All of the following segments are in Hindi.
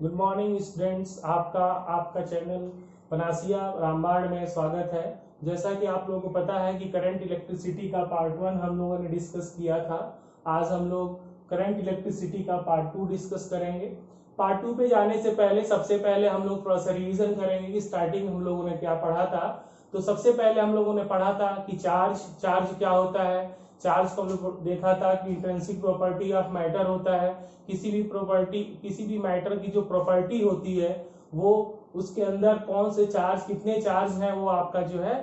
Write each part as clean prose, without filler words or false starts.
गुड मॉर्निंग स्टूडेंट्स, आपका चैनल पनासिया रामबाण में स्वागत है। जैसा कि आप लोगों को पता है कि करंट इलेक्ट्रिसिटी का पार्ट 1 हम लोगों ने डिस्कस किया था। आज हम लोग करंट इलेक्ट्रिसिटी का पार्ट 2 डिस्कस करेंगे। पार्ट 2 पे जाने से पहले सबसे पहले हम लोग थोड़ा सा रिवीजन करेंगे कि स्टार्टिंग हम लोगों ने क्या पढ़ा था। तो सबसे पहले हम लोगों ने पढ़ा था कि चार्ज क्या होता है। चार्ज को हम लोग देखा था कि इंट्रिंसिक प्रॉपर्टी ऑफ मैटर होता है। किसी भी मैटर की जो प्रॉपर्टी होती है वो उसके अंदर कौन से चार्ज, कितने चार्ज हैं, वो आपका जो है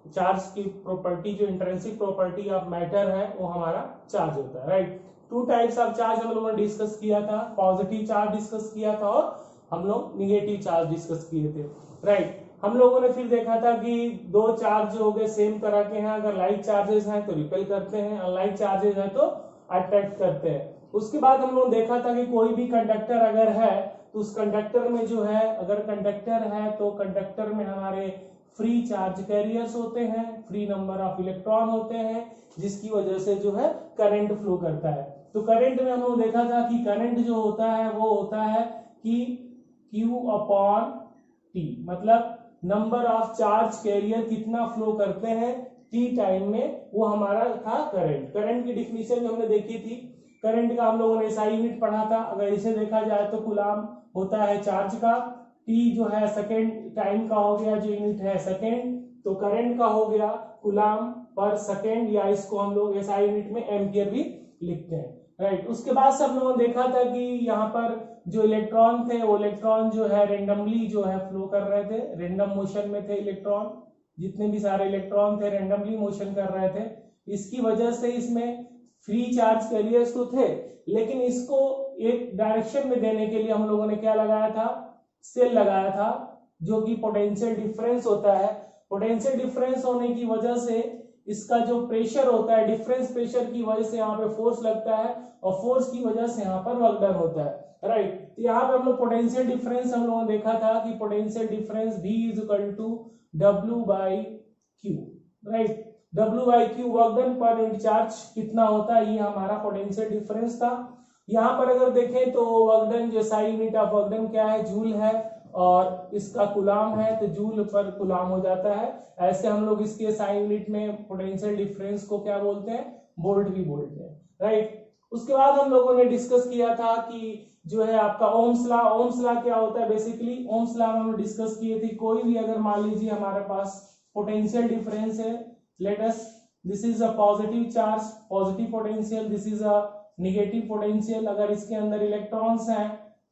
चार्ज की प्रॉपर्टी, जो इंट्रिंसिक प्रॉपर्टी ऑफ मैटर है वो हमारा चार्ज होता है। Right, two types of charge हम लोगों ने डिस्कस किया था। पॉजिटिव चार्ज डिस्कस किया था और हम लोग निगेटिव चार्ज डिस्कस किए थे। राइट, हम लोगों ने फिर देखा था कि दो चार्ज जो हो गए सेम तरह के हैं, अगर लाइक चार्जेस हैं तो रिपेल करते हैं, अनलाइक चार्जेस हैं तो अट्रैक्ट करते हैं। उसके बाद हम लोगों ने देखा था कि कोई भी कंडक्टर अगर है तो उस कंडक्टर में जो है, अगर कंडक्टर है तो कंडक्टर में हमारे फ्री चार्ज कैरियर्स होते हैं, फ्री नंबर ऑफ इलेक्ट्रॉन होते हैं, जिसकी वजह से जो है करंट फ्लो करता है। तो करंट में हम लोग देखा था कि करंट जो होता है वो होता है कि Q अपॉन T, मतलब नंबर ऑफ चार्ज कैरियर कितना फ्लो करते हैं T टाइम में, वो हमारा था करंट। करंट की डिफिनीशन जो हमने देखी थी, करंट का हम लोगों ने SI यूनिट पढ़ा था। अगर इसे देखा जाए तो कूलाम होता है चार्ज का, T जो है सेकेंड टाइम का हो गया, जो यूनिट है सेकेंड, तो करंट का हो गया कूलाम पर सेकेंड, या इसको हम लोग SI यूनिट में एम्पियर भी लिखते हैं। राइट, उसके बाद से हम लोगों ने देखा था कि यहाँ पर जो इलेक्ट्रॉन थे वो इलेक्ट्रॉन जो है रेंडमली जो है फ्लो कर रहे थे, रेंडम मोशन में थे इलेक्ट्रॉन, जितने भी सारे इलेक्ट्रॉन थे रेंडमली मोशन कर रहे थे। इसकी वजह से इसमें फ्री चार्ज कैरियर्स तो थे, लेकिन इसको एक डायरेक्शन में देने के लिए हम लोगों ने क्या लगाया था, सेल लगाया था, जो कि पोटेंशियल डिफरेंस होता है। पोटेंशियल डिफरेंस होने की वजह से इसका जो प्रेशर होता है, डिफरेंस प्रेशर की वजह से यहाँ पे फोर्स लगता है, और फोर्स की वजह से यहाँ पर वर्क डन होता है। राइट, तो यहाँ पे हम लोग पोटेंशियल डिफरेंस हम लोगों ने देखा था कि potential difference V is equal to W by Q। Right, W by Q work done per unit charge कितना होता है, ये हमारा पोटेंशियल डिफरेंस था। यहाँ पर अगर देखें तो वर्क डन, जो SI unit of work done क्या है, जूल है, और इसका कुलाम है तो जूल पर कुलाम हो जाता है। ऐसे हम लोग इसके SI यूनिट में पोटेंशियल डिफरेंस को क्या बोलते हैं, वोल्ट भी बोलते हैं। राइट, उसके बाद हम लोगों ने डिस्कस किया था कि जो है आपका ओम्स लॉ। ओम्स लॉ क्या होता है, बेसिकली ओम्स लॉ में हम डिस्कस किए थे, कोई भी अगर मान लीजिए हमारे पास पोटेंशियल डिफरेंस है, let us this is a positive charge, positive potential, this is a negative potential. अगर इसके अंदर इलेक्ट्रॉन्स हैं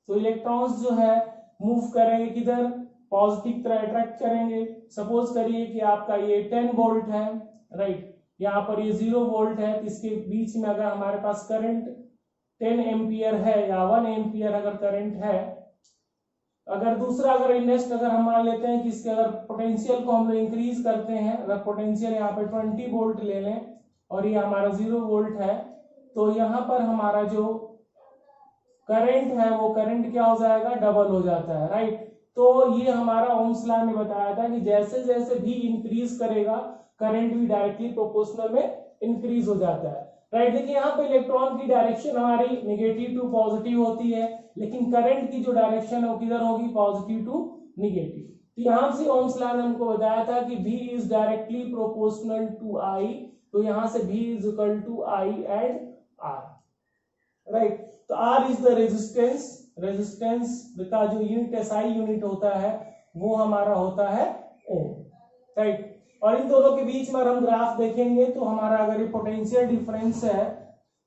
तो इलेक्ट्रॉन्स जो है मूव करेंगे किधर, पॉजिटिव तरह अट्रैक्ट करेंगे। सपोज करिए कि आपका ये 10 वोल्ट है, राइट, यहाँ पर ये 0 वोल्ट है, तो इसके बीच में अगर हमारे पास करंट 10 एम्पियर है या 1 एम्पियर अगर करंट है, अगर दूसरा अगर नेक्स्ट अगर हम मान लेते हैं कि इसके अगर पोटेंशियल को हम लोग इंक्रीज करते हैं, अगर पोटेंशियल यहाँ पे 20 वोल्ट ले लें और ये हमारा 0 वोल्ट है, तो यहाँ पर हमारा जो करंट है वो करंट क्या हो जाएगा, डबल हो जाता है। राइट, तो ये हमारा ओम्स लॉ ने बताया था कि जैसे जैसे भी इंक्रीज करेगा करंट भी डायरेक्टली प्रोपोर्शनल में इंक्रीज हो जाता है। राइट, देखिए यहाँ पे इलेक्ट्रॉन की डायरेक्शन हमारी नेगेटिव टू पॉजिटिव होती है, लेकिन करंट की जो डायरेक्शन है वो किधर होगी, पॉजिटिव टू नेगेटिव। तो यहां से ओम्स लॉ ने हमको बताया था कि V इज डायरेक्टली प्रोपोर्शनल टू I, तो यहां से V is equal to I and R। Right, तो R is the resistance, resistance का जो यूनिट SI यूनिट होता है वो हमारा होता है ओम। राइट, और इन दोनों के बीच में हम ग्राफ देखेंगे तो हमारा अगर ये पोटेंशियल डिफरेंस है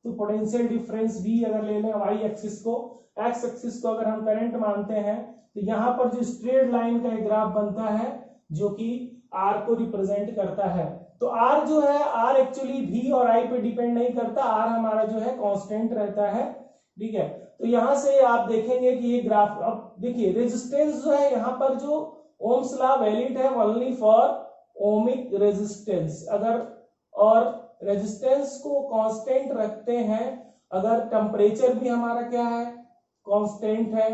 तो पोटेंशियल डिफरेंस V अगर ले लें y एक्सिस को, x एक्सिस को अगर हम करंट मानते हैं, तो यहाँ पर जो स्ट्रेट लाइन का एक ग्राफ बनता है जो कि R को रिप्रेजेंट करता है। तो R जो है, R एक्चुअली V और I पे डिपेंड नहीं करता, R हमारा जो है कांस्टेंट रहता है। ठीक है, तो यहां से आप देखेंगे कि ये ग्राफ, अब देखिए रेजिस्टेंस जो है यहाँ पर जो ओम्स लॉ वैलिड है ओनली फॉर ओमिक रेजिस्टेंस, अगर और रेजिस्टेंस को कांस्टेंट रखते हैं अगर टेम्परेचर भी हमारा क्या है, कांस्टेंट है,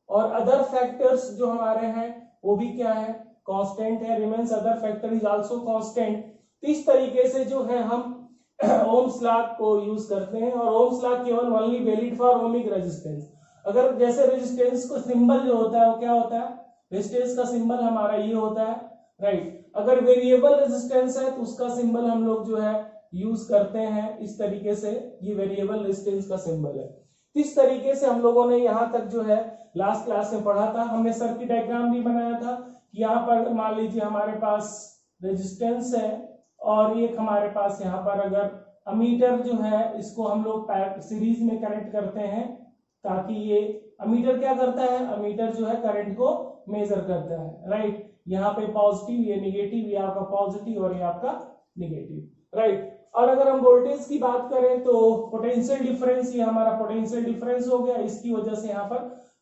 और अदर फैक्टर्स जो हमारे हैं वो भी क्या है, कांस्टेंट है, remains other factor is also constant. इस तरीके से जो है हम ओम्स लॉ को यूज करते हैं, और ओम्स लॉ केवल only valid for ohmic resistance. अगर जैसे रेजिस्टेंस को सिंबल जो होता है वो क्या होता है, रेजिस्टेंस का सिंबल हमारा ये होता है, राइट। अगर वेरिएबल रेजिस्टेंस है तो उसका सिंबल हम लोग जो है यूज करते हैं इस तरीके से, ये वेरिएबल रेजिस्टेंस का सिंबल है। इस तरीके से हम लोगों ने यहाँ तक जो है लास्ट क्लास में पढ़ा था। हमने सर्किट डायग्राम भी बनाया था कि यहाँ पर मान लीजिए हमारे पास रेजिस्टेंस है और एक हमारे पास यहाँ पर अगर अमीटर जो है इसको हम लोग सीरीज में कनेक्ट करते हैं, ताकि ये अमीटर क्या करता है, अमीटर जो है करंट को मेजर करता है, राइट। यहाँ पे पॉजिटिव, ये निगेटिव, ये आपका पॉजिटिव और ये आपका निगेटिव, राइट। और अगर हम वोल्टेज की बात करें तो पोटेंशियल डिफरेंस, ये हमारा पोटेंशियल डिफरेंस हो गया। इसकी वजह से यहाँ पर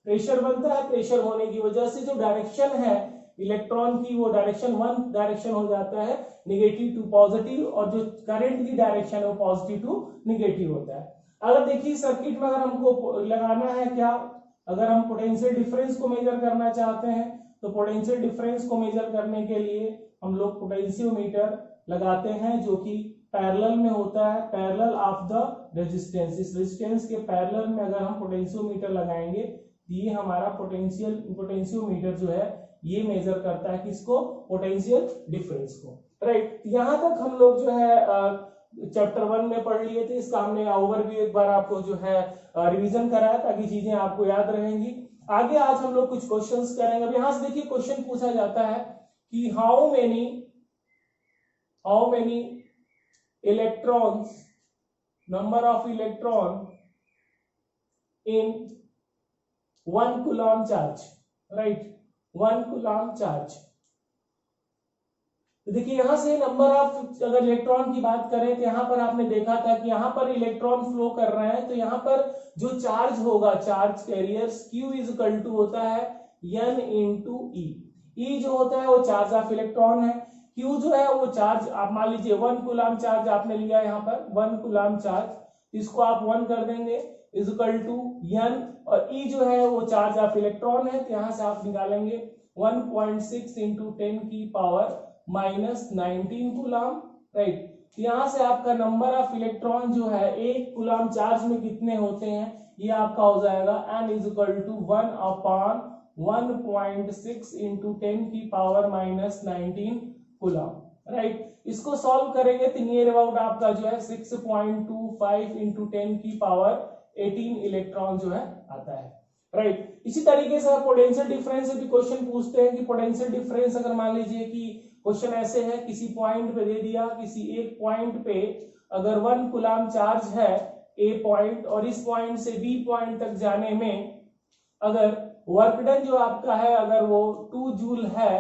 प्रेशर बनता है, प्रेशर होने की वजह से जो डायरेक्शन है इलेक्ट्रॉन की वो डायरेक्शन वन डायरेक्शन हो जाता है, निगेटिव टू पॉजिटिव, और जो करंट की डायरेक्शन है वो पॉजिटिव टू निगेटिव होता है। अगर देखिए सर्किट में अगर हमको लगाना है क्या, अगर हम पोटेंशियल डिफरेंस को मेजर करना चाहते हैं तो पोटेंशियल डिफरेंस को मेजर करने के लिए हम लोग पोटेंशियोमीटर लगाते हैं जो कि पैरेलल में होता है, पैरेलल ऑफ द रेजिस्टेंस। इस रेजिस्टेंस के पैरेलल में अगर हम पोटेंशियोमीटर लगाएंगे तो ये हमारा पोटेंशियोमीटर जो है ये मेजर करता है किसको, पोटेंशियल डिफरेंस को, राइट। यहां तक हम लोग जो है चैप्टर 1 में पढ़ लिए थे। इसका हमने ओवरव्यू एक बार आपको जो है रिवीजन कराया ताकि चीजें आपको याद रहेंगी। आगे आज हम लोग कुछ क्वेश्चंस करेंगे। अब यहां से देखिए क्वेश्चन पूछा जाता है कि how many electrons, number of electron in 1 coulomb charge, right, 1 coulomb charge. तो देखिए यहां से नंबर ऑफ, अगर इलेक्ट्रॉन की बात करें तो यहां पर आपने देखा था कि यहां पर इलेक्ट्रॉन फ्लो कर रहे हैं, तो यहां पर जो चार्ज होगा, charge carriers, Q is equal to होता है N इंटू E। E जो होता है वो चार्ज ऑफ इलेक्ट्रॉन है, Q जो है वो चार्ज, आप मान लीजिए 1 कूलम्ब चार्ज आपने लिया यहाँ पर 1 कूलम्ब चार्ज, इसको आप 1 कर देंगे इज इक्वल टू N, और E जो है वो चार्ज ऑफ इलेक्ट्रॉन है, तो यहां से आप निकालेंगे 1.6 इंटू 10 की पावर माइनस 19 कूलम्ब, राइट। यहां से आपका नंबर ऑफ इलेक्ट्रॉन जो है 1 कूलम्ब चार्ज में कितने होते हैं, ये आपका हो जाएगा n is equal to 1 upon 1.6 into 10 की पावर माइनस 19 कूलम्ब, राइट। इसको सॉल्व करेंगे तो नियर अबाउट आपका जो है 6.25 इंटू 10 की पावर 18 इलेक्ट्रॉन जो है आता है, राइट। इसी तरीके से पोटेंशियल डिफरेंस से भी क्वेश्चन पूछते हैं कि पोटेंशियल डिफरेंस अगर मान लीजिए कि क्वेश्चन ऐसे है, किसी पॉइंट पे दे दिया, किसी एक पॉइंट पे अगर 1 कूलम्ब चार्ज है ए पॉइंट, और इस पॉइंट से बी पॉइंट तक जाने में अगर वर्क डन जो आपका है अगर वो 2 जूल है,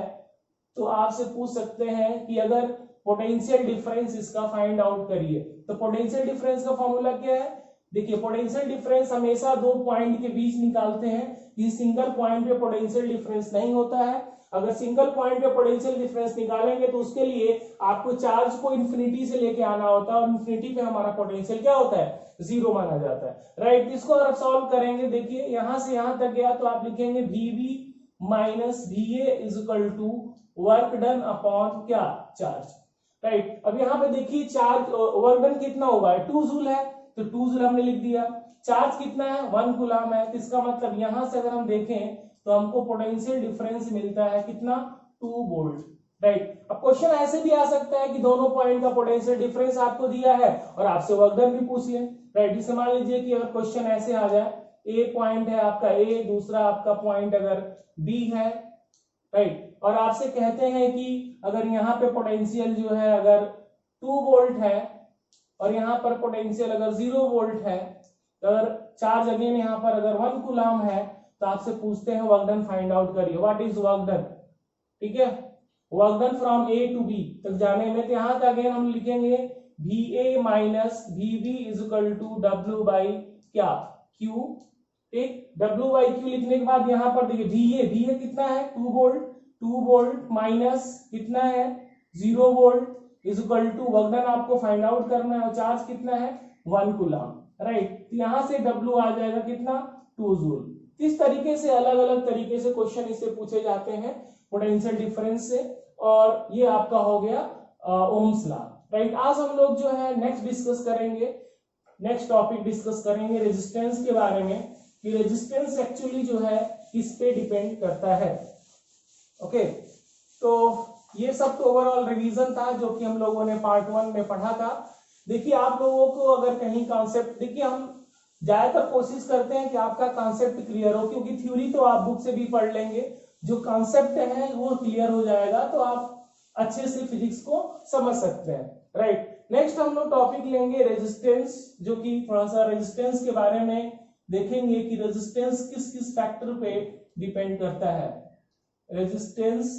तो आपसे पूछ सकते हैं कि अगर पोटेंशियल डिफरेंस इसका फाइंड आउट करिए। तो पोटेंशियल डिफरेंस का फॉर्मूला क्या है, देखिए पोटेंशियल डिफरेंस हमेशा 2 पॉइंट के बीच निकालते हैं, ये सिंगल पॉइंट पे पोटेंशियल डिफरेंस नहीं होता है। अगर सिंगल पॉइंट पे पोटेंशियल डिफरेंस निकालेंगे तो उसके लिए आपको चार्ज को इंफिनिटी से लेके आना होता है, और इंफिनिटी पे हमारा पोटेंशियल क्या होता है, 0 माना जाता है, राइट। इसको अगर सॉल्व करेंगे, देखिए यहां से यहां तक गया तो आप लिखेंगे VB minus VA is equal to work done upon क्या, चार्ज, राइट। अब यहाँ पे देखिए चार्ज वर्क डन कितना होगा, 2 जूल है, तो 2 जूल हमने लिख दिया। चार्ज कितना है, 1 कूलम्ब है, तो इसका मतलब यहां से अगर हम देखें तो हमको पोटेंशियल डिफरेंस मिलता है कितना, 2 वोल्ट, राइट। अब क्वेश्चन ऐसे भी आ सकता है कि दोनों पॉइंट का पोटेंशियल डिफरेंस आपको दिया है और आपसे वर्क डन भी पूछ लिया, राइट। जैसे मान लीजिए कि अगर क्वेश्चन ऐसे आ जाए, ए पॉइंट है आपका ए, दूसरा आपका पॉइंट अगर बी है, राइट, और आपसे कहते हैं कि अगर यहाँ पे पोटेंशियल जो है अगर 2 वोल्ट है और यहाँ पर पोटेंशियल अगर 0 वोल्ट है, अगर चार्ज अगेन यहाँ पर अगर 1 कूलम्ब है, तो आपसे पूछते हैं वर्क डन फाइंड आउट करिए, व्हाट इज वर्क डन, ठीक है, work done from A to B तक जाने में। तो यहाँ तक अगेन हम लिखेंगे VA minus VB is equal to W by क्या, Q, ठीक। W बाई Q लिखने के बाद यहाँ पर देखिए VA कितना है, 2 वोल्ट माइनस कितना है, 0 volt is equal to work done आपको फाइंड आउट करना है, और चार्ज कितना है, 1 कूलम्ब, राइट। तो यहाँ से W आ जाएगा कितना, 2 जूल। इस तरीके से अलग अलग तरीके से क्वेश्चन इससे पूछे जाते हैं पोटेंशियल डिफरेंस से, और ये आपका हो गया ओम्स लॉ, राइट। आज हम लोग जो है नेक्स्ट डिस्कस करेंगे, नेक्स्ट टॉपिक डिस्कस करेंगे रेजिस्टेंस के बारे में। कि रेजिस्टेंस एक्चुअली जो है किस पे डिपेंड करता है। ओके, तो ये सब तो ओवरऑल रिवीजन था जो कि हम लोगों ने पार्ट 1 में पढ़ा था। देखिए आप लोगों को अगर कहीं कॉन्सेप्ट, देखिए हम ज्यादातर कोशिश करते हैं कि आपका कॉन्सेप्ट क्लियर हो, क्योंकि थ्योरी तो आप बुक से भी पढ़ लेंगे, जो कॉन्सेप्ट है वो क्लियर हो जाएगा तो आप अच्छे से फिजिक्स को समझ सकते हैं, राइट। नेक्स्ट हम लोग टॉपिक लेंगे रेजिस्टेंस, जो कि थोड़ा सा रेजिस्टेंस के बारे में देखेंगे कि रेजिस्टेंस किस किस फैक्टर पे डिपेंड करता है, रेजिस्टेंस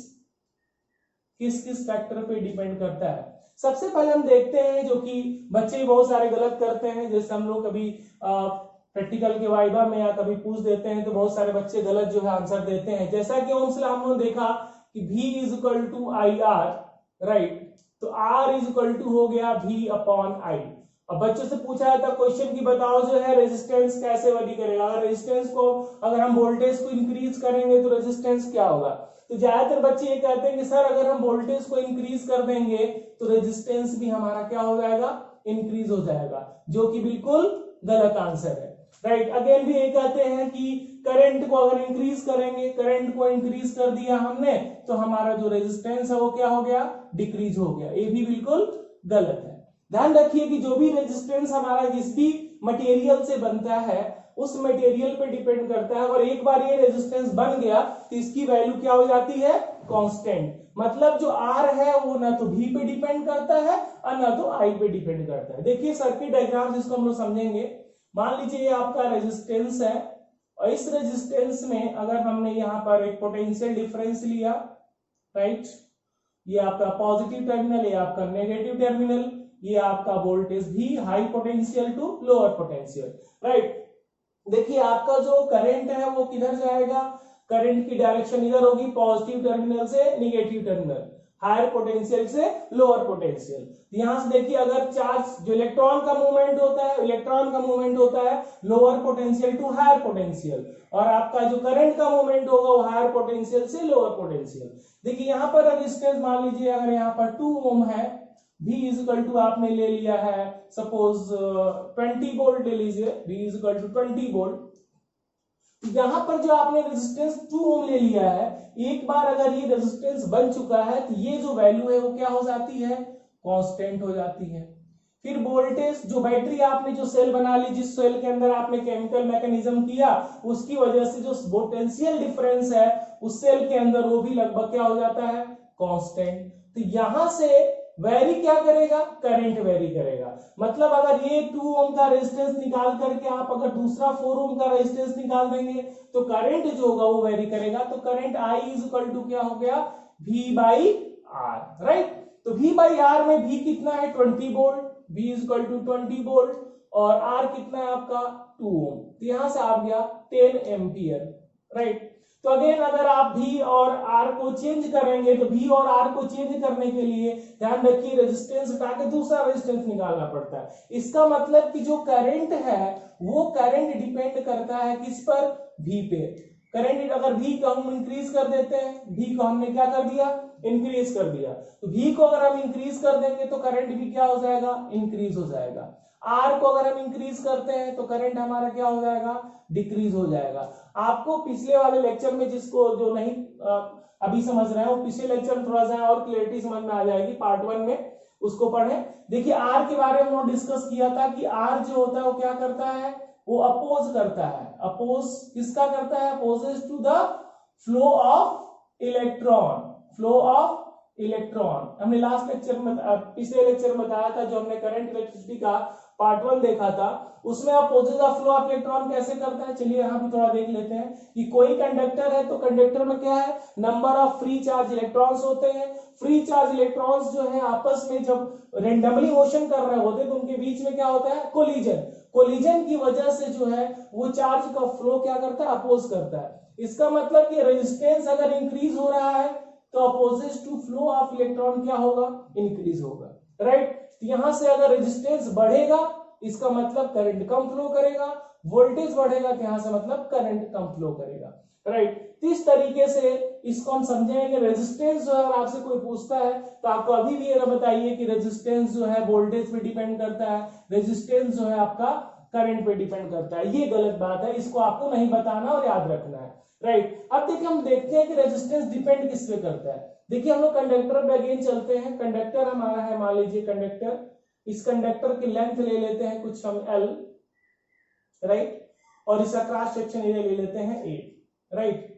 किस किस फैक्टर पे डिपेंड करता है। सबसे पहले हम देखते हैं जो कि बच्चे बहुत सारे गलत करते हैं, जैसे हम लोग कभी प्रैक्टिकल के वाइवा में या कभी पूछ देते हैं तो बहुत सारे बच्चे गलत जो है आंसर देते हैं। जैसा कि ओम्स लॉ हम लोग देखा कि V is equal to I R, right, तो R इज इक्वल टू हो गया V अपॉन आई। अब बच्चों से पूछा जाता क्वेश्चन की बताओ जो है रेजिस्टेंस कैसे वैरी करेगा, अगर रेजिस्टेंस को, अगर हम वोल्टेज को इंक्रीज करेंगे तो रेजिस्टेंस क्या होगा। तो ज्यादातर बच्चे ये कहते हैं कि सर अगर हम वोल्टेज को इंक्रीज कर देंगे तो रेजिस्टेंस भी हमारा क्या हो जाएगा, इंक्रीज हो जाएगा, जो कि बिल्कुल गलत आंसर है, राइट। अगेन भी ये कहते हैं कि करंट को अगर इंक्रीज करेंगे, करंट को इंक्रीज कर दिया हमने तो हमारा जो रेजिस्टेंस है वो क्या हो गया, डिक्रीज हो गया, ये भी बिल्कुल गलत है। ध्यान रखिए कि जो भी रेजिस्टेंस हमारा जिस भी मटेरियल से बनता है उस मटेरियल पे डिपेंड करता है, और एक बार ये रेजिस्टेंस बन गया तो इसकी वैल्यू क्या हो जाती है, कांस्टेंट। मतलब जो R है वो ना तो V पे डिपेंड करता है और ना तो I पे डिपेंड करता है। देखिए सर्किट डायग्राम जिसको हम लोग समझेंगे, मान लीजिए ये आपका रेजिस्टेंस है और इस रेजिस्टेंस में अगर हमने यहाँ पर एक पोटेंशियल डिफरेंस लिया, राइट, ये आपका पॉजिटिव टर्मिनल, ये आपका नेगेटिव टर्मिनल, ये आपका वोल्टेज भी high potential to lower potential, right. देखिए आपका जो करंट है वो किधर जाएगा, करंट की डायरेक्शन इधर होगी, पॉजिटिव टर्मिनल से नेगेटिव टर्मिनल, हायर पोटेंशियल से लोअर पोटेंशियल। यहां से देखिए अगर चार्ज जो इलेक्ट्रॉन का मूवमेंट होता है, इलेक्ट्रॉन का मूवमेंट होता है lower potential to higher potential, और आपका जो करंट का मूवमेंट होगा वो हायर पोटेंशियल से लोअर पोटेंशियल। देखिए यहां पर रेजिस्टेंस मान लीजिए अगर यहाँ पर 2 ओम है, V इज इक्वल टू आपने ले लिया है सपोज 20 वोल्ट ले लीजिए, V is equal to 20 volt. यहां पर जो आपने रेजिस्टेंस 2 ओम ले लिया है, एक बार अगर ये रेजिस्टेंस बन चुका है तो ये जो वैल्यू है वो क्या हो जाती है, कांस्टेंट हो जाती है। फिर वोल्टेज, जो बैटरी आपने जो सेल बना ली, जिस सेल के अंदर आपने केमिकल मैकेनिज्म किया, उसकी वजह से जो पोटेंशियल डिफरेंस है उस सेल के अंदर वो भी लगभग क्या हो जाता है, कांस्टेंट। तो यहां से वेरी क्या करेगा, करंट वेरी करेगा। मतलब अगर ये 2 ओम का रेजिस्टेंस निकाल करके आप अगर दूसरा 4 ओम का रेजिस्टेंस निकाल देंगे तो करंट जो होगा वो वेरी करेगा। तो current I is equal to क्या हो गया, V बाई R, राइट। तो V बाई R में V कितना है, 20 volt, V is equal to 20 volt, और R कितना है आपका 2 ओम, तो यहां से आ गया 10 एम्पियर, राइट। तो अगेन अगर आप V और R को चेंज करेंगे तो V और R को चेंज करने के लिए ध्यान रखिए रेजिस्टेंस हटा के दूसरा रेजिस्टेंस निकालना पड़ता है। इसका मतलब कि जो करंट है वो करंट डिपेंड करता है किस पर, V पे। करंट अगर V को हम इंक्रीज कर देते हैं, V को हमने क्या कर दिया, इंक्रीज कर दिया, तो V को अगर हम इंक्रीज कर देंगे तो करंट भी क्या हो जाएगा, इंक्रीज हो जाएगा। R को अगर हम इंक्रीज करते हैं तो करंट हमारा क्या हो जाएगा, डिक्रीज हो जाएगा। आपको पिछले वाले लेक्चर में, जिसको जो नहीं अभी समझ रहे हैं वो पिछले लेक्चर में थोड़ा सा और क्लियरिटी समझ में आ जाएगी, पार्ट 1 में उसको पढ़ें। देखिए R के बारे में हमने डिस्कस किया था कि R जो होता है वो क्या करता है, वो अपोज करता है। अपोज किसका करता है, opposes to the flow of electron, flow of electron. हमने लास्ट लेक्चर में, पिछले लेक्चर में बताया था, जो हमने करंट इलेक्ट्रिसिटी का पार्ट 1 देखा था, उसमें opposite of flow of electron कैसे करता है। चलिए यहां भी थोड़ा देख लेते हैं कि कोई कंडक्टर है तो कंडक्टर में क्या है, number of free charge electrons होते हैं। फ्री चार्ज इलेक्ट्रॉन्स जो है आपस में जब रेंडमली मोशन कर रहे होते हैं तो उनके बीच में क्या होता है, कोलिजन। कोलिजन की वजह से जो है वो चार्ज का फ्लो क्या करता है, अपोज करता है। इसका मतलब कि रेजिस्टेंस अगर इंक्रीज हो रहा है तो opposite to flow of electron क्या होगा, इंक्रीज होगा, राइट। यहां से अगर रेजिस्टेंस बढ़ेगा इसका मतलब करंट कम फ्लो करेगा, वोल्टेज बढ़ेगा तो यहां से मतलब करंट कम फ्लो करेगा, राइट। इस तरीके से इसको हम समझेंगे। रेजिस्टेंस जो है अगर आपसे कोई पूछता है तो आपको अभी भी ये बताइए कि रेजिस्टेंस जो है वोल्टेज पे डिपेंड करता है, रेजिस्टेंस जो है आपका करंट पे डिपेंड करता है। ये गलत बात है, इसको आपको नहीं बताना और याद रखना है, राइट। अब देखिए हम देखते हैं कि रेजिस्टेंस डिपेंड किस पे करता है। देखिए हम लोग कंडक्टर पे अगेन चलते हैं। कंडक्टर हमारा है, मान लीजिए कंडक्टर, इस कंडक्टर की लेंथ ले लेते हैं कुछ हम L, राइट, और इसका क्रॉस सेक्शन एरिया ले लेते हैं A, राइट।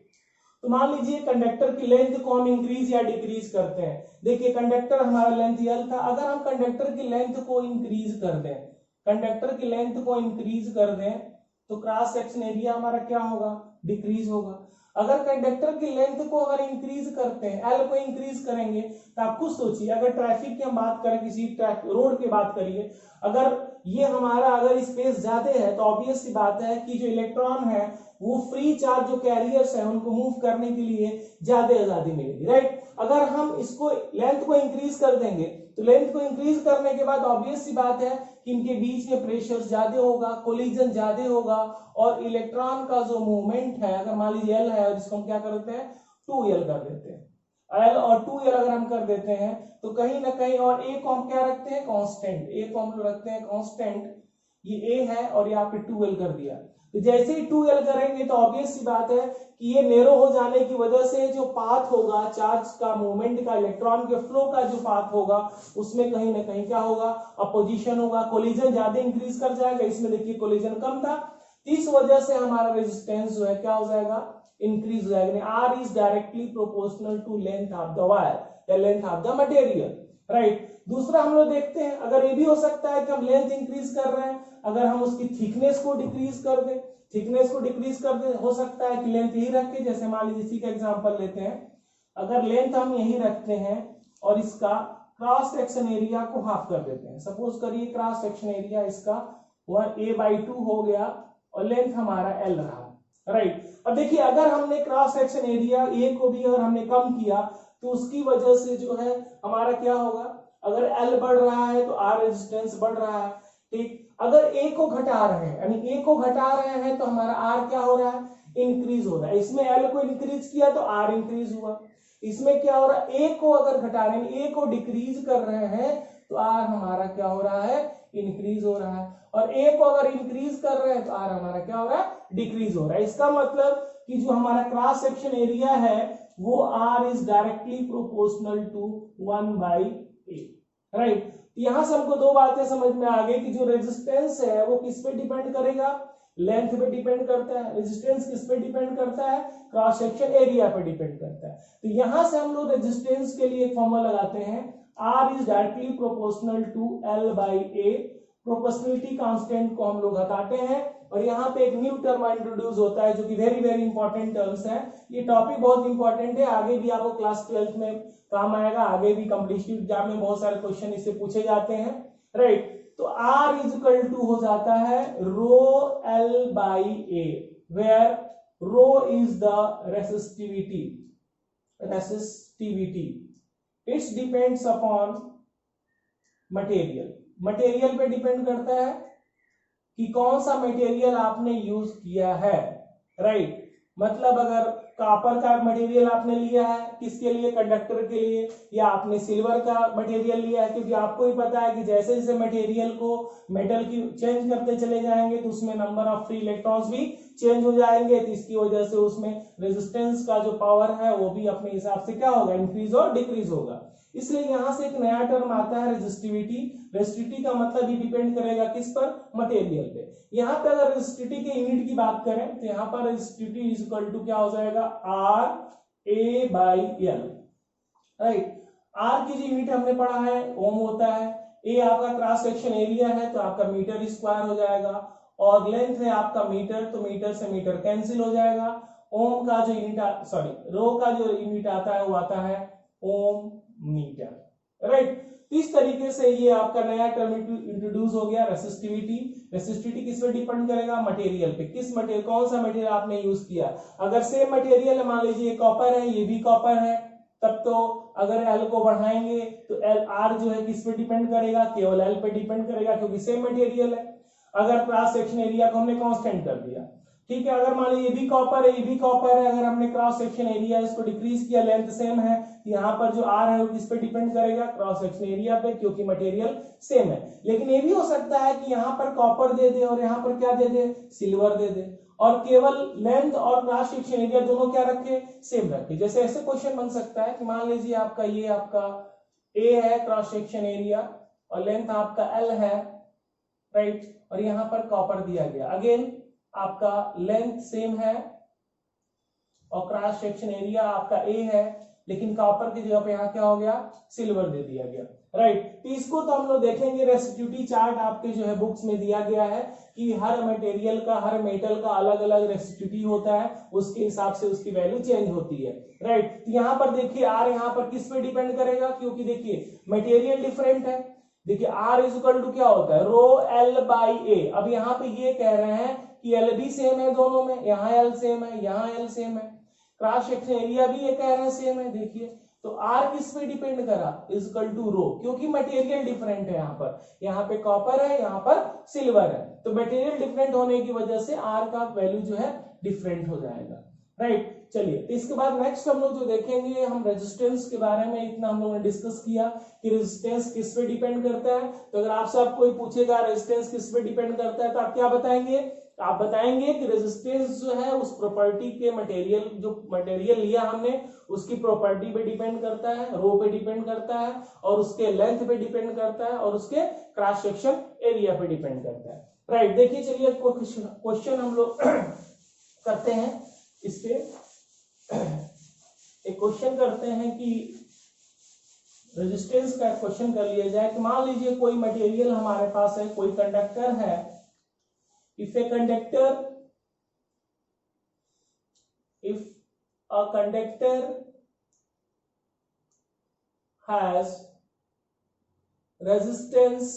तो मान लीजिए कंडक्टर की लेंथ को हम इंक्रीज या डिक्रीज करते हैं। देखिए कंडक्टर हमारा लेंथ L था, अगर हम कंडक्टर की लेंथ को इंक्रीज कर दें, कंडक्टर की लेंथ को इंक्रीज कर दें तो क्रॉस सेक्शन एरिया हमारा क्या होगा, डिक्रीज होगा। अगर कंडक्टर की लेंथ को अगर इंक्रीज करते हैं, L को इंक्रीज करेंगे, तो आप खुद सोचिए, अगर ट्रैफिक की हम बात करें, किसी रोड की बात करिए, अगर ये हमारा अगर स्पेस ज्यादा है तो ऑब्वियस सी बात है कि जो इलेक्ट्रॉन है वो फ्री चार्ज जो कैरियर्स है उनको मूव करने के लिए ज्यादा आजादी मिलेगी, राइट। अगर हम इसको लेंथ को इंक्रीज कर देंगे तो लेंथ को इंक्रीज करने के बाद ऑब्वियस सी बात है कि इनके बीच में प्रेशर ज्यादा होगा, कोलिजन ज्यादा होगा, और इलेक्ट्रॉन का जो मूवमेंट है, अगर मान लीजिए L है और इसको हम क्या कर देते हैं 2L कर देते हैं, L और 2L अगर हम कर देते हैं तो कहीं ना कहीं, और A को हम क्या रखते हैं कांस्टेंट, A को हम लोग रखते हैं कांस्टेंट, ये A है और यहाँ पे 2L कर दिया। तो जैसे ही 2L करेंगे तो ऑब्वियस सी बात है कि ये नेरो हो जाने की वजह से जो पाथ होगा चार्ज का, मूवमेंट का, इलेक्ट्रॉन के फ्लो का जो पाथ होगा उसमें कहीं ना कहीं क्या होगा, अपोजिशन होगा, कोलिजन ज्यादा इंक्रीज कर जाएगा। इसमें देखिए कोलिजन कम था, इस वजह से हमारा रेजिस्टेंस जो है क्या हो जाएगा, इंक्रीज हो जाएगा। R is directly proportional to length of the wire या length of the material, right. दूसरा हम लोग देखते हैं, अगर ये भी हो सकता है कि हम लेंथ इंक्रीज कर रहे हैं, अगर हम उसकी थिकनेस को डिक्रीज कर दें, थिकनेस को डिक्रीज कर दें, हो सकता है कि लेंथ यही रख के, जैसे मान लीजिए इसी का एग्जांपल लेते हैं, अगर लेंथ हम यही रखते हैं और इसका क्रॉस सेक्शन एरिया को हाफ कर देते हैं, सपोज करिए क्रॉस सेक्शन एरिया इसका 1a/2 हो गया और लेंथ हमारा L रहा, राइट। अब देखिए अगर हमने क्रॉस सेक्शन एरिया A को भी अगर हमने कम किया तो उसकी वजह से जो है हमारा क्या होगा, अगर L बढ़ रहा है तो R रेजिस्टेंस बढ़ रहा है, ठीक। अगर A को घटा रहे हैं, यानी A को घटा रहे हैं तो हमारा R क्या हो रहा है, इंक्रीज हो रहा है। इसमें L को इंक्रीज किया तो R इंक्रीज हुआ। इसमें क्या हो रहा है, A को अगर घटा रहे हैं, A को डिक्रीज कर रहे हैं तो R हमारा क्या हो रहा है, इंक्रीज हो रहा है। और A को अगर इंक्रीज कर रहे हैं तो R हमारा क्या हो रहा है, डिक्रीज हो रहा है। इसका मतलब कि जो हमारा क्रॉस सेक्शन एरिया है वो R is directly proportional to 1/A, right. यहां से हमको दो बातें समझ में आ गई कि जो रेजिस्टेंस है वो किस पे डिपेंड करेगा, लेंथ पे डिपेंड करता है। रेजिस्टेंस किस पे डिपेंड करता है, क्रॉस सेक्शन एरिया पे डिपेंड करता है। तो यहां से हम लोग रेजिस्टेंस के लिए एक फॉर्मूला लगाते हैं, R is directly proportional to L/A। Proportionality constant को हम लोग हटाते हैं और यहाँ पे एक न्यू टर्म इंट्रोड्यूस होता है जो कि वेरी वेरी इंपॉर्टेंट टर्म्स है। ये टॉपिक बहुत इंपॉर्टेंट है, आगे भी आपको क्लास 12th में काम आएगा, आगे भी कॉम्पिटिटिव एग्जाम में बहुत सारे क्वेश्चन इससे पूछे जाते हैं, राइट। तो R इज इक्वल टू हो जाता है ρL/A, where rho is the resistivity, its depends upon material. Material पे डिपेंड करता है कि कौन सा मटेरियल आपने यूज किया है, राइट। मतलब अगर कॉपर का मटेरियल आपने लिया है, किसके लिए, कंडक्टर के लिए, या आपने सिल्वर का मटेरियल लिया है, क्योंकि आपको ही पता है कि जैसे जैसे मटेरियल को मेटल की चेंज करते चले जाएंगे तो उसमें नंबर ऑफ फ्री इलेक्ट्रॉन्स भी चेंज हो जाएंगे, तो इसकी वजह से उसमें रेजिस्टेंस का जो पावर है वो भी अपने हिसाब से क्या होगा, इंक्रीज और डिक्रीज होगा। इसलिए यहां से एक नया टर्म आता है रेजिस्टिविटी। रेजिस्टिविटी का मतलब ही डिपेंड करेगा किस पर, मटेरियल पे। यहाँ पे अगर रेजिस्टिविटी के यूनिट की बात करें तो यहाँ पर रेजिस्टिविटी इज इक्वल टू क्या हो जाएगा, RA/L, राइट। R की जो यूनिट हमने पढ़ा है ओम होता है, A आपका क्रॉस सेक्शन एरिया है तो आपका मीटर स्क्वायर हो जाएगा, और लेंथ है आपका मीटर, तो मीटर से मीटर कैंसिल हो जाएगा। ओम का जो यूनिट, रो का जो यूनिट आता है वो आता है ओम मीटर, राइट। इस तरीके से ये आपका नया टर्म इंट्रोड्यूस हो गया रेसिस्टिविटी। रेसिस्टिविटी किस पे डिपेंड करेगा, मटेरियल पे, किस मटेरियल, कौन सा मटेरियल आपने यूज किया। अगर सेम मटेरियल है, मान लीजिए कॉपर है, ये भी कॉपर है, तब तो अगर L को बढ़ाएंगे तो R जो है किस पे डिपेंड करेगा, केवल L पे डिपेंड करेगा क्योंकि सेम मटेरियल है। अगर क्रॉस सेक्शन एरिया को हमने कांस्टेंट कर दिया, ठीक है। अगर मान लीजिए ये भी कॉपर है, ये भी कॉपर है, अगर हमने क्रॉस सेक्शन एरिया इसको डिक्रीज किया, लेंथ सेम है, यहाँ पर जो आर है वो किस पे डिपेंड करेगा, क्रॉस सेक्शन एरिया पे, क्योंकि मटेरियल सेम है। लेकिन ये भी हो सकता है कि यहाँ पर कॉपर दे दे और यहाँ पर क्या दे दे, सिल्वर दे दे, और केवल लेंथ और क्रॉस सेक्शन एरिया दोनों क्या रखे, सेम रखे। जैसे ऐसे क्वेश्चन बन सकता है कि मान लीजिए आपका ये आपका ए है क्रॉस सेक्शन एरिया और लेंथ आपका एल है, राइट, और यहाँ पर कॉपर दिया गया, अगेन आपका लेंथ सेम है और क्रॉस सेक्शन एरिया आपका ए है, लेकिन कॉपर की जगह पे यहाँ क्या हो गया, सिल्वर दे दिया गया, राइट। तो इसको तो हम लोग देखेंगे, रेसिस्टिविटी चार्ट आपके जो है बुक्स में दिया गया है कि हर मटेरियल का, हर मेटल का अलग अलग रेसिस्टिविटी होता है, उसके हिसाब से उसकी वैल्यू चेंज होती है, राइट। तो यहाँ पर देखिए आर यहाँ पर किस पे डिपेंड करेगा, क्योंकि देखिए मटेरियल डिफरेंट है। देखिए आर इज इक्वल टू क्या होता है, रो एल बाई ए। अब यहाँ पे ये कह रहे हैं कि एल भी सेम है दोनों में, यहाँ एल सेम है, यहाँ एल सेम है, क्रॉस सेक्शन एरिया भी ये कह रहे हैं सेम है। देखिए तो आर किस पे डिपेंड करा, इज इक्वल टू रो, क्योंकि मटेरियल डिफरेंट है, यहाँ पे कॉपर है, यहाँ पर सिल्वर है, तो मटेरियल डिफरेंट होने की वजह से आर का वैल्यू जो है डिफरेंट हो जाएगा, राइट। चलिए तो इसके बाद नेक्स्ट हम लोग जो देखेंगे, हम रेजिस्टेंस के बारे में इतना हम लोगों ने डिस्कस किया कि रेजिस्टेंस किस पे डिपेंड करता है। तो अगर आपसे आप कोई पूछेगा रेजिस्टेंस किस पे डिपेंड करता है, तो आप क्या बताएंगे, आप बताएंगे कि रेजिस्टेंस जो है उस प्रॉपर्टी के मटेरियल, जो मटेरियल लिया हमने उसकी प्रॉपर्टी पे डिपेंड करता है, रो पे डिपेंड करता है, और उसके लेंथ पे डिपेंड करता है, और उसके क्रॉस सेक्शन एरिया पे डिपेंड करता है, राइट। देखिए चलिए क्वेश्चन हम लोग करते हैं, इस पे एक क्वेश्चन करते हैं कि रेजिस्टेंस का क्वेश्चन कर लिया जाए कि मान लीजिए कोई मटेरियल हमारे पास है, कोई कंडक्टर है, if a conductor has resistance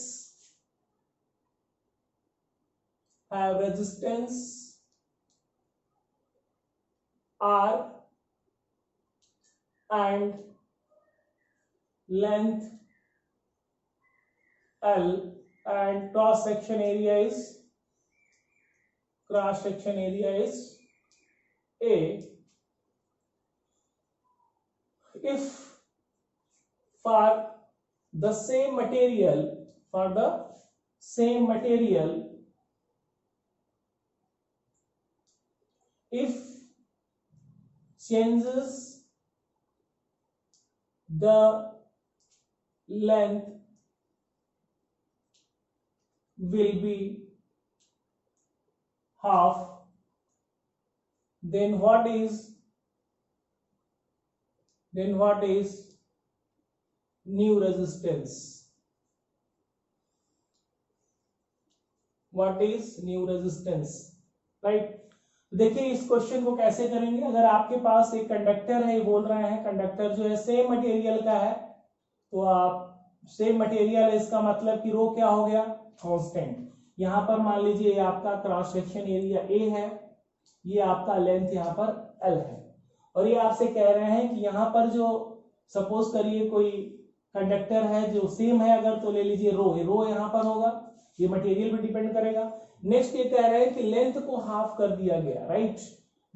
R and length L and cross section area is A. If for the same material, if changes the length will be half, then what is new resistance? What is new resistance? Right. देखिए इस क्वेश्चन को कैसे करेंगे, अगर आपके पास एक कंडक्टर है, ये बोल रहे हैं कंडक्टर जो है सेम मटेरियल का है, तो आप सेम मटेरियल है, इसका मतलब कि रो क्या हो गया, कांस्टेंट। यहाँ पर मान लीजिए ये आपका क्रॉस सेक्शन एरिया ए है, ये आपका लेंथ यहाँ पर एल है, और ये आपसे कह रहे हैं कि यहाँ पर जो सपोज करिए कोई कंडक्टर है जो सेम है, अगर तो ले लीजिए रो यहाँ पर होगा, ये मटेरियल पे डिपेंड करेगा। नेक्स्ट ये कह रहे हैं कि लेंथ को हाफ कर दिया गया, राइट।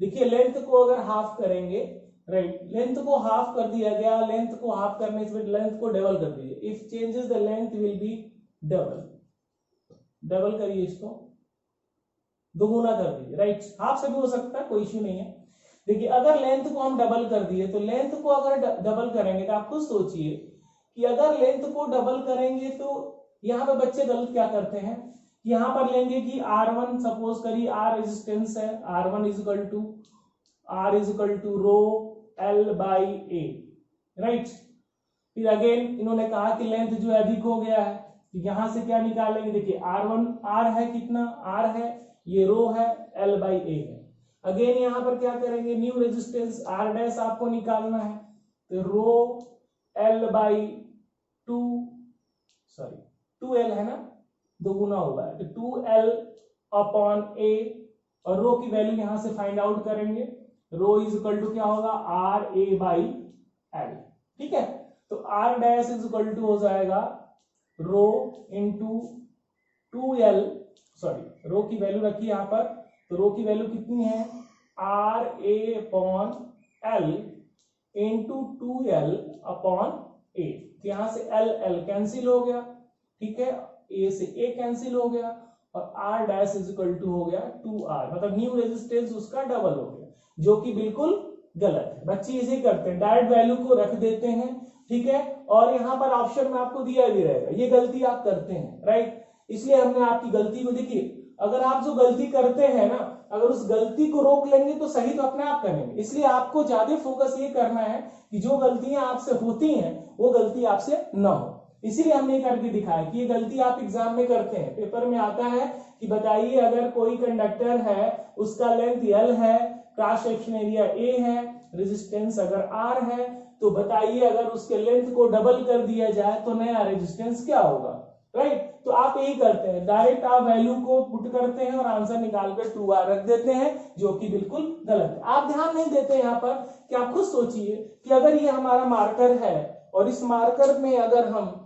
देखिए लेंथ को अगर हाफ करेंगे, राइट, लेंथ को हाफ कर दिया गया, लेंथ को हाफ करने से लेंथ को डबल कर दीजिए, if changes the length will be double करिए, इसको दोगुना कर दीजिए, राइट। हाफ से भी हो सकता है, कोई इश्यू नहीं है। देखिए अगर लेंथ को हम डबल कर दिए, तो लेंथ को अगर डबल करेंगे तो आप खुद सोचिए कि अगर लेंथ को डबल करेंगे तो यहाँ पे बच्चे गलत क्या करते हैं, यहाँ पर लेंगे कि R1 सपोज करिए R रेजिस्टेंस है, R1 is equal to rho L by A, right. फिर अगेन इन्होंने कहा कि लेंथ जो है अधिक हो गया है, तो यहां से क्या निकालेंगे, देखिए R है कितना, R है, ये रो है, L बाई ए है। अगेन यहाँ पर क्या करेंगे, न्यू रेजिस्टेंस R डैश आपको निकालना है, तो रो L बाई 2L है ना, दो गुना हुआ है, तो 2L अपॉन ए, और रो की वैल्यू यहां से फाइंड आउट करेंगे, रो इज इक्वल टू क्या होगा, RA बाई L, ठीक है। तो R dash is equal to हो जाएगा रो इंटू 2L, सॉरी रो की वैल्यू रखी यहाँ पर तो रो की वैल्यू कितनी है, R A upon L into 2l upon A. यहां से एल एल कैंसिल हो गया, ठीक है, ए से ए कैंसिल हो गया और R dash is equal to हो गया 2r, मतलब न्यू रेजिस्टेंस उसका डबल हो गया, जो कि बिल्कुल गलत है। बच्चे इसे करते हैं, डायरेक्ट वैल्यू को रख देते हैं, ठीक है, और यहाँ पर ऑप्शन में आपको दिया भी रहेगा, ये गलती आप करते हैं, राइट। इसलिए हमने आपकी गलती को, देखिए अगर आप जो गलती करते हैं ना, अगर उस गलती को रोक लेंगे तो सही तो अपने आप करेंगे। इसलिए आपको ज्यादा फोकस ये करना है कि जो गलतियां आपसे होती हैं वो गलती आपसे ना हो। इसीलिए हमने करके दिखाया कि ये गलती आप एग्जाम में करते हैं, पेपर में आता है कि बताइए अगर कोई कंडक्टर है, उसका लेंथ L है, क्रॉस सेक्शन एरिया A है, रेजिस्टेंस अगर R है, तो बताइए अगर उसके लेंथ को डबल कर दिया जाए तो नया रेजिस्टेंस क्या होगा, राइट। तो आप यही करते हैं, डायरेक्ट आप वैल्यू को पुट करते हैं और आंसर निकालकर 2r रख देते हैं, जो कि बिल्कुल गलत है। आप ध्यान नहीं देते यहाँ पर कि आप खुद सोचिए कि अगर ये हमारा मार्कर है और इस मार्कर में अगर हम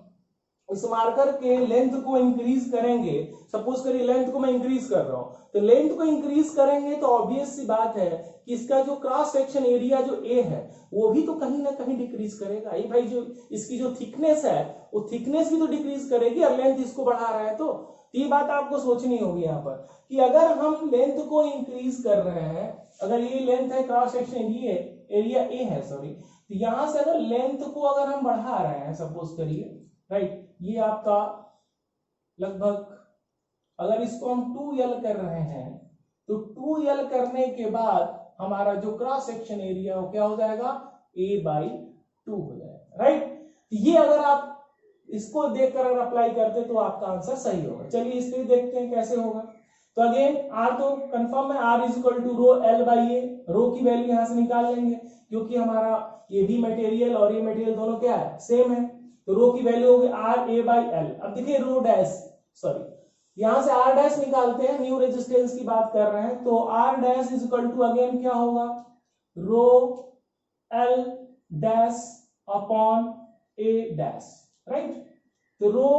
इस मार्कर के लेंथ को इंक्रीज करेंगे, सपोज करिए लेंथ को मैं इंक्रीज कर रहा हूं, तो लेंथ को इंक्रीज करेंगे तो ऑब्वियस सी बात है कि इसका जो क्रॉस सेक्शन एरिया जो ए है वो भी तो कहीं ना कहीं डिक्रीज करेगा। ये भाई जो इसकी जो थिकनेस है वो थिकनेस भी तो डिक्रीज करेगी और लेंथ इसको बढ़ा रहा है, तो ये बात आपको सोचनी होगी यहाँ पर कि अगर हम लेंथ को इंक्रीज कर रहे हैं, अगर ये लेंथ है क्रॉस सेक्शन एरिया ए है, सॉरी, तो यहां से अगर लेंथ को अगर हम बढ़ा रहे हैं, सपोज करिए, राइट, ये आपका लगभग अगर इसको हम 2l कर रहे हैं तो 2l करने के बाद हमारा जो क्रॉस सेक्शन एरिया वो क्या हो जाएगा, a/2 हो जाएगा, राइट। ये अगर आप इसको देखकर अगर अप्लाई करते तो आपका आंसर सही होगा। चलिए इससे देखते हैं कैसे होगा। तो अगेन r तो कंफर्म है, r is equal to rho L/A, rho की वैल्यू यहां से निकाल लेंगे क्योंकि हमारा ये भी मटेरियल और ये मटेरियल दोनों क्या है, सेम है, तो रो की वैल्यू होगी RA/L। अब देखिए रो डैश, सॉरी यहां से R डैश निकालते हैं, न्यू रेजिस्टेंस की बात कर रहे हैं, तो R dash is equal to again क्या होगा, rho L dash upon A dash, right. तो रो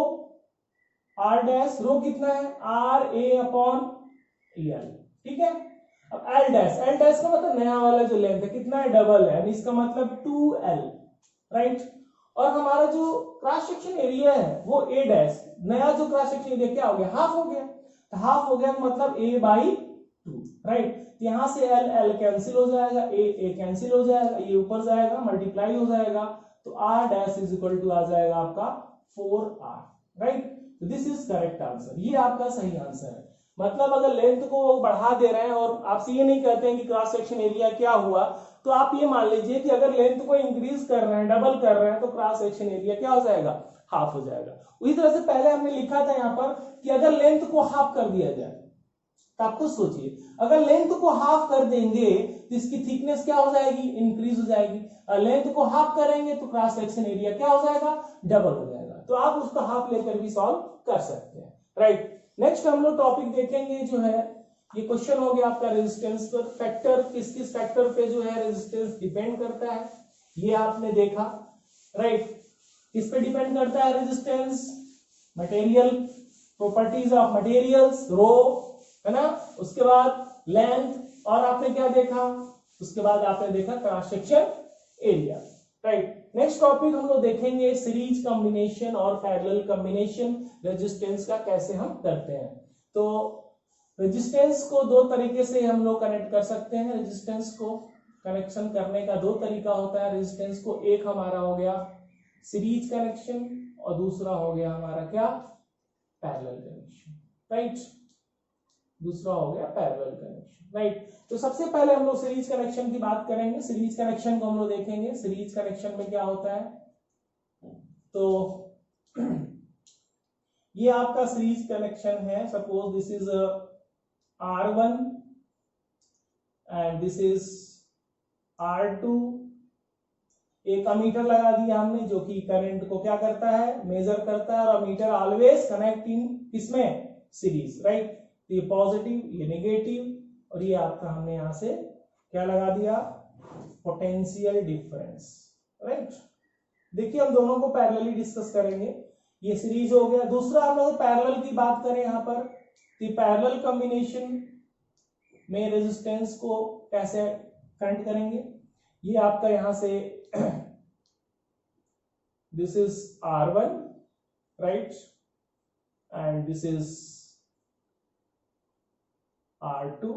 R डैश, रो कितना है RA अपॉन L, ठीक है। अब L डैश का मतलब नया वाला जो लेंथ है कितना है, डबल है, यानी इसका मतलब 2L, राइट। और हमारा जो क्रॉस सेक्शन एरिया है वो A डैश, नया जो क्रॉस सेक्शन एरिया क्या हो गया, हाफ हो गया, तो हाफ हो गया मतलब A/2, राइट। यहां से L कैंसिल हो जाएगा, A कैंसिल हो जाएगा, ये ऊपर जाएगा मल्टीप्लाई हो जाएगा, तो R dash is equal to आ जाएगा आपका 4R, right. This is correct answer, ये आपका सही आंसर है। मतलब अगर लेंथ को बढ़ा दे रहे हैं और आपसे ये नहीं कहते हैं कि क्रॉस सेक्शन एरिया क्या हुआ, तो आप ये मान लीजिए कि अगर लेंथ को इंक्रीज कर रहे हैं, डबल कर रहे हैं, तो क्रॉस सेक्शन एरिया क्या हो जाएगा, हाफ हो जाएगा। उसी तरह से पहले हमने लिखा था यहाँ पर कि अगर लेंथ को हाफ कर दिया जाए, तो आप खुद सोचिए अगर लेंथ को हाफ कर देंगे तो इसकी थिकनेस क्या हो जाएगी, इंक्रीज हो जाएगी, और लेंथ को हाफ करेंगे तो क्रॉस सेक्शन एरिया क्या हो जाएगा, डबल हो जाएगा। तो आप उसको हाफ लेकर भी सॉल्व कर सकते हैं, राइट। नेक्स्ट हम लोग टॉपिक देखेंगे जो है, ये क्वेश्चन हो गया आपका रेजिस्टेंस पर, फैक्टर किस किस फैक्टर पे जो है रेजिस्टेंस डिपेंड करता है, ये आपने देखा, राइट। किस पे डिपेंड करता है resistance, material, properties of materials, rho है ना, उसके बाद लेंथ, और आपने क्या देखा, उसके बाद आपने देखा cross section area, right. Next topic हम लोग देखेंगे सीरीज कॉम्बिनेशन और पैरेलल कॉम्बिनेशन रेजिस्टेंस का कैसे हम करते हैं। तो रेजिस्टेंस को दो तरीके से हम लोग कनेक्ट कर सकते हैं, रेजिस्टेंस को कनेक्शन करने का दो तरीका होता है रेजिस्टेंस को, एक हमारा हो गया सीरीज कनेक्शन और दूसरा हो गया हमारा क्या, पैरेलल कनेक्शन, राइट। दूसरा हो गया पैरेलल कनेक्शन, राइट। तो सबसे पहले हम लोग सीरीज कनेक्शन की बात करेंगे, सीरीज कनेक्शन को हम लोग देखेंगे, सीरीज कनेक्शन में क्या होता है। तो ये आपका सीरीज कनेक्शन है, suppose this is R1 and this is R2, एक अमीटर लगा दिया हमने जो कि करंट को क्या करता है, मेजर करता है, और अमीटर ऑलवेज कनेक्ट इन किसमें, सीरीज, राइट। ये पॉजिटिव, ये नेगेटिव, और ये आपका हमने यहां से क्या लगा दिया, पोटेंशियल डिफरेंस, राइट। देखिए हम दोनों को पैरेलली डिस्कस करेंगे, ये सीरीज हो गया। दूसरा हम लोग पैरेलल की बात करें यहां पर, पैरेलल कॉम्बिनेशन में रेजिस्टेंस को कैसे कनेक्ट करेंगे, ये आपका यहां से this is R1 right and this is R2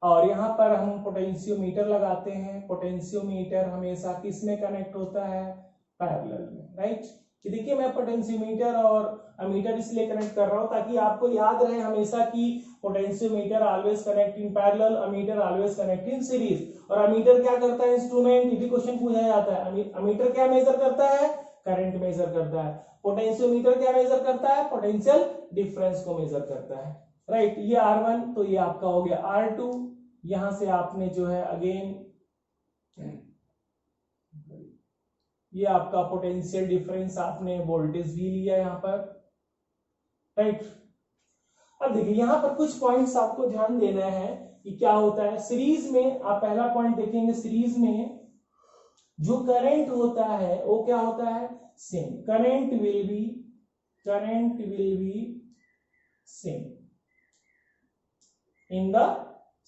और यहां पर हम पोटेंशियोमीटर लगाते हैं। पोटेंशियोमीटर हमेशा किस में कनेक्ट होता है, पैरेलल में, राइट। कि देखिए मैं पोटेंशियोमीटर और अमीटर इसलिए कनेक्ट कर रहा हूं ताकि आपको याद रहे हमेशा कि potentiometer always connect in parallel, ammeter always connect in series. और अमीटर क्या करता है, इंस्ट्रूमेंट, ये भी क्वेश्चन पूछा जाता है। अमीटर क्या मेजर करता है, करंट मेजर करता है। पोटेंशियोमीटर क्या मेजर करता है, पोटेंशियल डिफरेंस को मेजर करता है, राइट। ये R1 तो ये आपका हो गया R2। यहां से आपने जो है अगेन ये आपका पोटेंशियल डिफरेंस, आपने वोल्टेज भी लिया यहां पर, राइट। अब देखिए यहां पर कुछ पॉइंट्स आपको ध्यान देना है कि क्या होता है सीरीज में। आप पहला पॉइंट देखेंगे, सीरीज में जो करंट होता है वो क्या होता है, same. Current will be same in the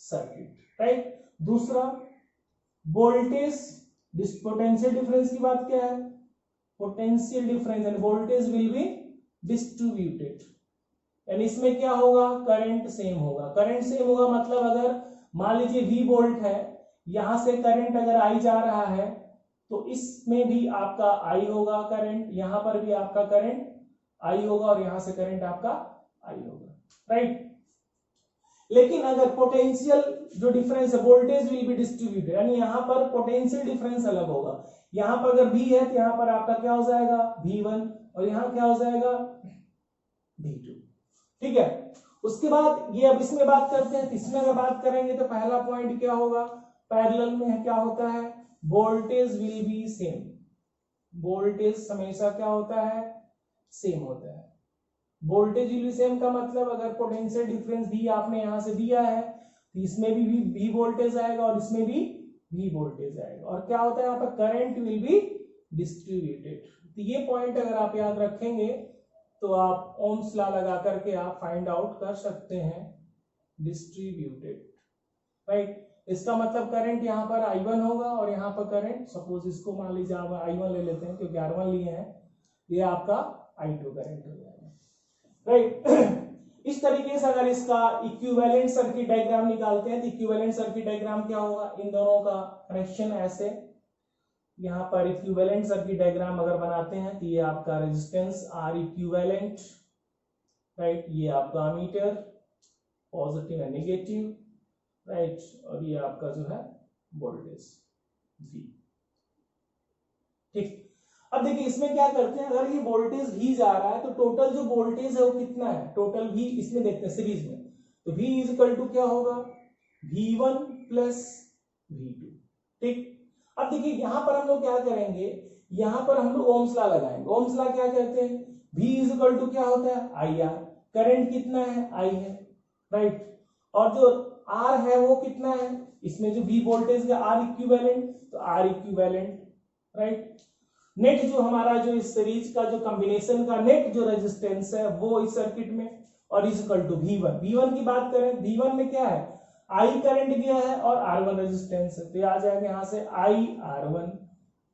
circuit, right. दूसरा वोल्टेज, पोटेंशियल डिफरेंस की बात क्या है, potential difference end voltage will be distributed, यानी इसमें क्या होगा, करंट सेम होगा। करंट सेम होगा मतलब अगर मान लीजिए V वोल्ट है, यहां से करंट अगर I जा रहा है तो इसमें भी आपका I होगा करंट, यहां पर भी आपका करंट I होगा और यहां से करंट आपका I होगा, राइट। लेकिन अगर पोटेंशियल जो डिफरेंस है, वोल्टेज विल बी डिस्ट्रीब्यूटेड, यानी यहां पर पोटेंशियल डिफरेंस अलग होगा। यहां पर अगर V है तो यहां पर आपका क्या हो जाएगा, V1 और यहां क्या हो जाएगा, V2, ठीक है। उसके बाद ये अब इसमें बात करते हैं, इसमें अगर बात करेंगे तो पहला पॉइंट क्या होगा, पैरेलल में क्या होता है, voltage will be same. Voltage हमेशा क्या होता है, सेम होता है। वोल्टेज विल बी सेम का मतलब अगर पोटेंशियल डिफरेंस भी आपने यहां से दिया है तो इसमें भी V वोल्टेज आएगा और इसमें भी V वोल्टेज आएगा। और क्या होता है यहाँ पर, करंट विल बी डिस्ट्रीब्यूटेड। तो ये पॉइंट अगर आप याद रखेंगे तो आप ओम्स लॉ लगा करके आप फाइंड आउट कर सकते हैं, डिस्ट्रीब्यूटेड, राइट। इसका मतलब करंट यहाँ पर I1 होगा और यहाँ पर करंट, सपोज इसको मान लीजिए आप I1 ले लेते हैं क्योंकि R1 लिए हैं, ये आपका I2 करंट हो जाएगा, राइट। इस तरीके से अगर इसका इक्विवेलेंट सर्किट डायग्राम निकालते हैं तो इक्विवेलेंट सर्किट डायग्राम क्या होगा, इन दोनों का कनेक्शन ऐसे, यहां पर इक्विवेलेंट सर्किट डायग्राम अगर बनाते हैं तो ये आपका रेजिस्टेंस R इक्विवेलेंट, राइट। ये आपका ammeter positive and negative, right. और ये आपका जो है वोल्टेज V, ठीक। अब देखिए इसमें क्या करते हैं, अगर ये वोल्टेज V जा रहा है तो टोटल जो वोल्टेज है वो कितना है, टोटल V इसमें देखते हैं सीरीज में, तो V इज इक्वल टू क्या होगा, V1 प्लस V2, ठीक। अब देखिए यहां पर हम लोग क्या करेंगे, यहां पर हम लोग ओम्स लॉ लगाएंगे। ओम्स लॉ क्या कहते हैं, V इज इक्वल टू क्या होता है, IR। करंट कितना है, I है, राइट। और जो R है वो कितना है, इसमें जो V वोल्टेज का R इक्विवेलेंट, तो R इक्विवेलेंट, राइट। नेट जो हमारा जो इस सीरीज का जो कॉम्बिनेशन का नेट जो रेजिस्टेंस है वो इस सर्किट में, और is equal to V1। V1 की बात करें, V1 में क्या है, I करंट गया है और R1 रेजिस्टेंस है, तो ये आ जाएगा यहां से IR1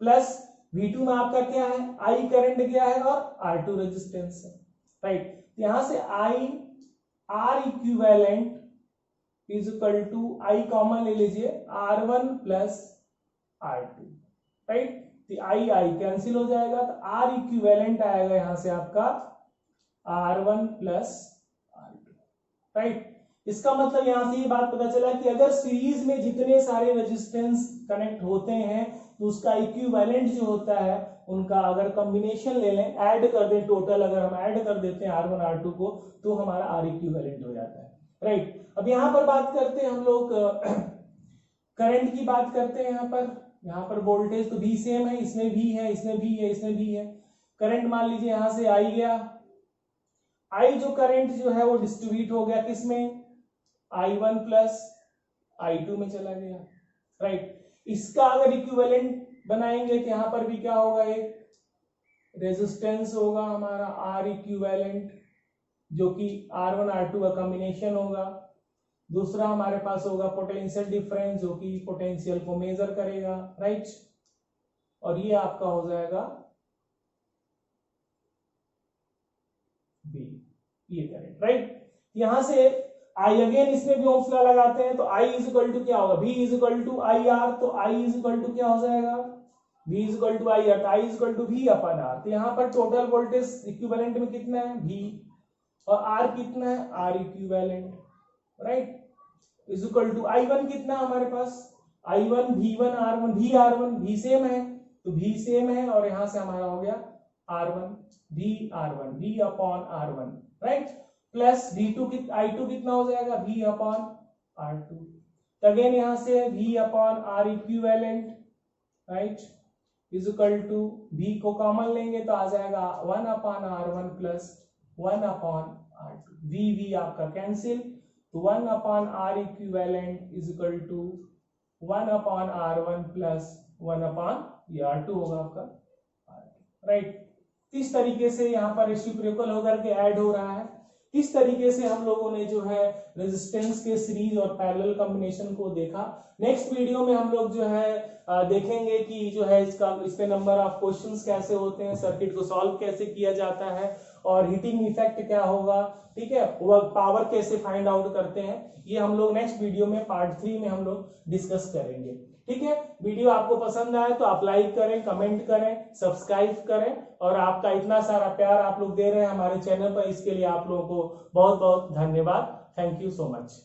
प्लस V2 में आपका क्या है, I करंट गया है और R2 रेजिस्टेंस है, राइट। यहां से R equivalent is equal to I common ले लीजिए, R1 plus R2, right. I cancel हो जाएगा तो R इक्विवेलेंट आएगा यहां से आपका R1 प्लस R2, राइट। इसका मतलब यहां से ये बात पता चला कि अगर सीरीज में जितने सारे रेजिस्टेंस कनेक्ट होते हैं तो उसका इक्विवेलेंट जो होता है उनका अगर कॉम्बिनेशन ले लें, ऐड कर दें, टोटल अगर हम ऐड कर देते हैं R1 R2 को तो हमारा R इक्विवेलेंट हो जाता है, राइट। अब यहां पर बात करते हैं हम लोग करंट की बात करते हैं। यहाँ पर वोल्टेज तो V सेम है, इसमें भी है, इसमें भी है, इसमें भी है। करंट मान लीजिए यहां से I गया, I जो करंट जो है वो डिस्ट्रीब्यूट हो गया किसमें, I1 प्लस I2 में चला गया, राइट। इसका अगर इक्विवेलेंट बनाएंगे तो यहां पर भी क्या होगा, एक रेजिस्टेंस होगा हमारा R इक्विवेलेंट, जो कि R1 R2 का कॉम्बिनेशन होगा, दूसरा हमारे पास होगा पोटेंशियल डिफरेंस जो कि पोटेंशियल को मेजर करेगा, राइट। और ये आपका हो जाएगा बी, ये करंट, राइट। यहां से आई अगेन इसमें भी ओम्स लॉ लगाते हैं, तो आई इज इक्वल टू क्या होगा, V is equal to I R, तो आई इज इक्वल टू क्या हो जाएगा, V is equal to I R, तो I is equal to V upon R. तो यहाँ पर टोटल वोल्टेज इक्विवेलेंट में कितना है V, और R कितना है R equivalent, right, is equal to I1 कितना हमारे पास I1 V1 R1, V R1 V same है तो V सेम है, और यहां से हमारा हो गया R1 V R1 V upon R1, right, plus V2 I2 कितना हो जाएगा V अपॉन R2, तो अगेन यहां से V upon R equivalent, right, is equal to V को कॉमन लेंगे तो आ जाएगा 1 upon R1 plus 1 upon R2, V आपका कैंसिल, तो 1 upon R equivalent is equal to 1 upon R1 plus 1 upon ये R2 होगा आपका, राइट। इस तरीके से यहाँ पर रेसिप्रोकल होकर के ऐड हो रहा है। इस तरीके से हम लोगों ने जो है रेजिस्टेंस के सीरीज और पैरेलल कॉम्बिनेशन को देखा। नेक्स्ट वीडियो में हम लोग जो है देखेंगे कि जो है इस पे नंबर ऑफ क्वेश्चंस कैसे होते हैं, सर्किट को सॉल्व कैसे किया जाता है, और हीटिंग इफेक्ट क्या होगा, ठीक है, वो पावर कैसे फाइंड आउट करते हैं, ये हम लोग नेक्स्ट वीडियो में पार्ट 3 में हम लोग डिस्कस करेंगे, ठीक है। वीडियो आपको पसंद आए तो आप लाइक करें, कमेंट करें, सब्सक्राइब करें, और आपका इतना सारा प्यार आप लोग दे रहे हैं हमारे चैनल पर, इसके लिए आप लोगों को बहुत बहुत धन्यवाद। Thank you so much.